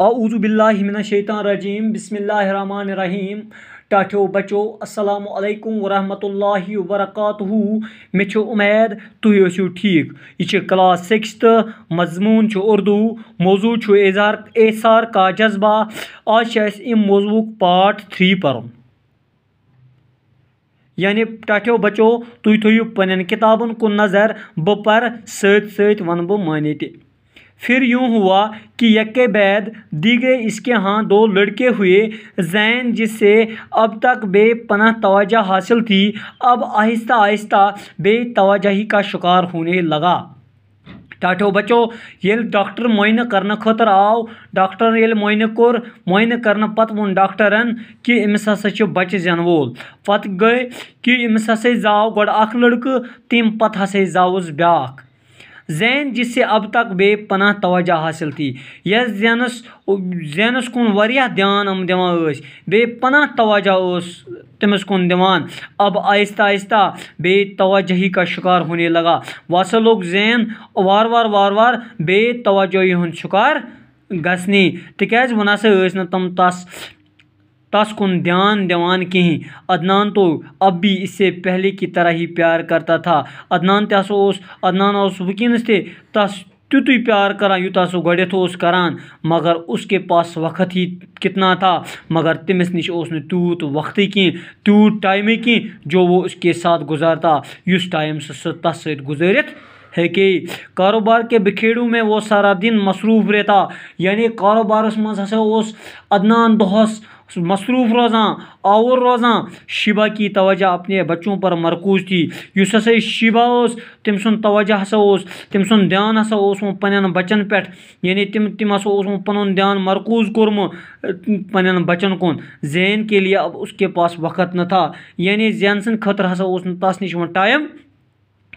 اعوذ باللہ من الشیطان الرجیم بسم اللہ الرحمن الرحیم ٹاٹھو بچو السلام علیکم ورحمۃ اللہ وبرکاتہ میں امید تھی ٲسِو ٹھیک یہ کلاس 6 تو مضمون اردو موضوع اظہار کا جذبہ آج ام موضوع پارٹ 3 پرن یعنی ٹاٹھو بچو تھی تھو پن کتابن کن نظر بہ پر ست ون بہ معنی تہ پھر یوں ہوا کہ یک کے بعد دیگرے اس کے ہاں 2 لڑکے ہوئے زین جس سے اب تک بے پناہ توجہ حاصل تھی اب آہستہ آہستہ بے توجہی کا شکار ہونے لگا۔ ٹاٹھو بچو یل ڈاکٹر معائنہ کرنے خاطر آو ڈاکٹر یل معائنہ کرنے پتہ ون ڈاکٹرن کہ امس ہسا بچہ زین وول پتہ گئے کہ امس ہسا زاو گوڑ اخ لڑکہ تم پتہ ہسا زاوس بیاکھ زین جس سے اب تک بے پناہ توجہ حاصل تھی یس زینس کن واریاہ دھیان دِوان بے پناہ توجہ تمس کن دِوان اب آہستہ آہستہ بے توجہی کا شکار ہونے لگا واسا لوگ زین وار وار بے توجہی ہند شکار گھسنے تکیاز ون ہسا نا تم تس کن دھیان دیوان کہیں۔ عدنان تو اب بھی اس سے پہلے کی طرح ہی پیار کرتا تھا۔ عدنان ونکس تہ تس تیوتھے پیار کران یوتاہ سہ گۄڈٮ۪تھ اوس کران مگر اس کے پاس وقت ہی کتنا تھا مگر تمس نش اوس نہ تیوت وقتٕے کینٛہہ تیوت ٹائمے کینٛہہ جو وہ اس کے ساتھ گزارتا یس ٹائم سہ تس سۭتۍ گزارت ہیکے۔ کاروبار کے بکھیڑوں میں وہ سارا دن مصروف رہتا یعنی کاروبارس مز ہسا اوس عدنان دہس مصروف روزان آور روزان شیبہ کی توجہ اپنے بچوں پر مرکوز تھی اس ہسا شیبہ تم سن توجہ ہسا تم سن دھیان ہسا پنن بچن پہ یعنی تم ہسا پن دھیان مرکوز کورمت پنن بچن کن۔ زین کے لیے اب اس کے پاس وقت نہ تھا یعنی زین سن خاطر ہسا تس نش ٹائم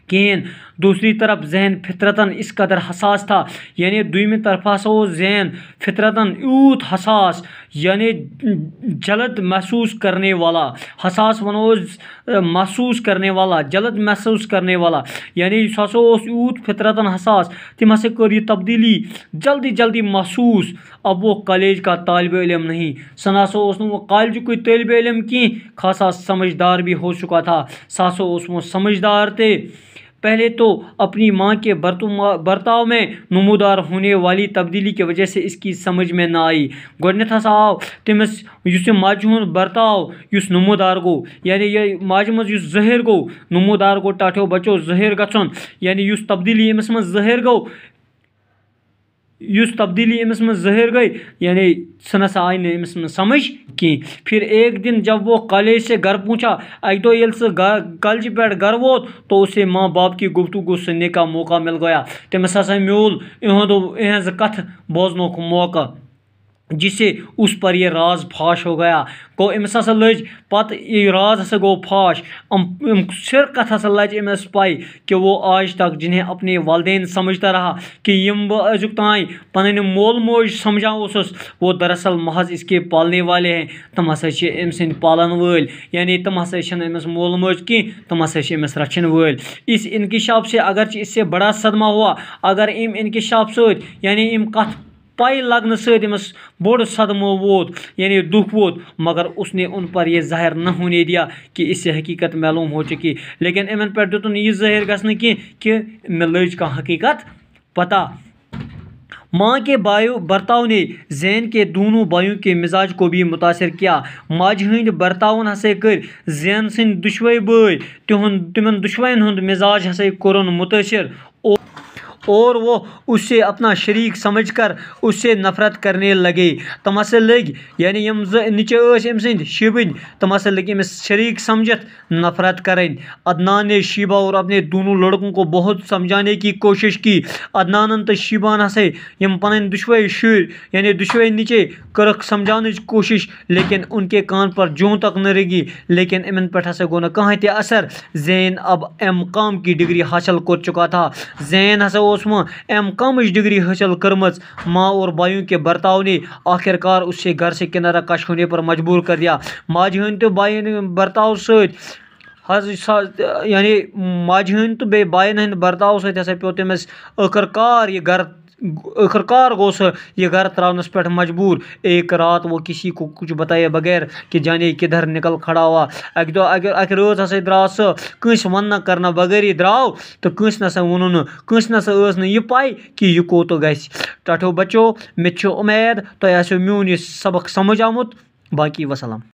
کہین۔ دوسری طرف ذہن فطرتاً اس قدر حساس تھا یعنی دویمہ طرف ہسا ذہن فطرتاً یوت حساس یعنی جلد محسوس کرنے والا حساس ونو محسوس کرنے والا جلد محسوس کرنے والا یعنی اس ہسا یوت فطرتاً حساس تم ہسا کر یہ تبدیلی جلدی محسوس۔ اب وہ کالج کا طالب علم نہیں سہ نسا وہ کالج کوئی طالب علم کی خاصا سمجھدار بھی ہو چکا تھا سہ ہسا وہ سمجھدار تھے۔ پہلے تو اپنی ماں کے برتاؤ میں نمودار ہونے والی تبدیلی کی وجہ سے اس کی سمجھ میں نہ آئی۔ گۄڈنیتھ ہسا آو تمس اس ماجہ ہند برتاؤ اس نمودار گو یعنی یہ ماجہ مز ظٲہر گو نمودار گو ٹاٹھو بچو ظٲہر گژھن یعنی اس تبدیلی امس مز ظٲہر گو ظٲہر گئی یعنی سہ نسا آئی نہ امس میں سمجھ کی۔ پھر ایک دن جب وہ کالج سے گھر پہنچا اک دو یل سہ کالج پہ گھر ووت تو اسے ماں باپ کی گفتگو سننے کا موقع مل گیا۔ تمس ہسا میول اہذ کتھ بوزنک موقع جس سے اس پر یہ راز پھاش ہو گیا گو امس ہسا لج پتہ یہ راز ہسا گو پھاش سر کت ہسا لج امس پائی کہ وہ آج تک جنہیں اپنے والدین سمجھتا رہا کہ یم بہ ازیک تائیں پنن مول موج سمجھان اوسس وہ دراصل محض اس کے پالنے والے ہیں تم ہسا چھ ام سند پالن ول یعنی تم ہسا چھن امس مول موج کی تم ہسا چھ امس رچھن ول۔ اس انکشاف سے اگرچہ اس سے بڑا صدمہ ہوا اگر ام انکشاف ست یعنی ام کت پائی لگنے ست امس بوڑ صدمہ ووت یعنی دکھ ووت مگر اس نے ان پر یہ ظاہر نہ ہونے دیا کہ اس سے حقیقت معلوم ہو چکی لیکن امن پہ دتن یہ ظاہر گھن کی کہ مے لج کا حقیقت پتہ۔ ماں کے برتاؤ نے زین کے دونوں بھائیوں کے مزاج کو بھی متاثر کیا۔ ماجہ ہند برتاون ہسا کر زین سند دشوے بھائی تمن دشوین ہند مزاج ہسا کورن متاثر اور وہ اس سے اپنا شریک سمجھ کر اس سے نفرت کرنے لگے۔ تم ہسا لگ یعنی یم نچے ام سند شیبن تم ہسا لگ امس شریک سمجھت نفرت کریں۔ عدنان نے شیبہ اور اپنے دونوں لڑکوں کو بہت سمجھانے کی کوشش کی۔ عدنان تو شیبان ہسا یم پن دشوے شر یعنی دشوے نچے کرک سمجھانے کوشش لیکن ان کے کان پر جوں تک نہ رگی لیکن امن پہ ہسا گو نہ کہیں تہ اثر۔ زین اب M.Com کی ڈگری حاصل کر چکا تھا۔ زین ہسا M.Com ڈگری حاصل کرمز ماں اور بھائیوں کے برتاؤ نے آخر کار اس سے گھر سے کنارہ کش ہونے پر مجبور کر دیا۔ ماجہ ہند تو بھائین برتاؤ یعنی ماجہ ہند تو بے بھائین ہند برتاؤ ست ہسا پیو تمس آخر کار یہ گھر آخر کار گو سہ یہ گھر تراؤنس پہ مجبور. ایک رات وہ کسی کو کچھ بتائے بغیر کہ جانے کدھر نکل کھڑا ہوا. اکہ رات ہسا درا سہ کنس ون کرنا بغیر ہی دراو تو کنس نسا ونن کنس نسا ٲس نہٕ یہِ پاے کہ یہ کوٚت گژھِ. ٹاٹھو بچو مےٚ چھُ اُمید تۄہہِ آسیو میون یہ سبق سمجھ آمُت. باقی وسلام.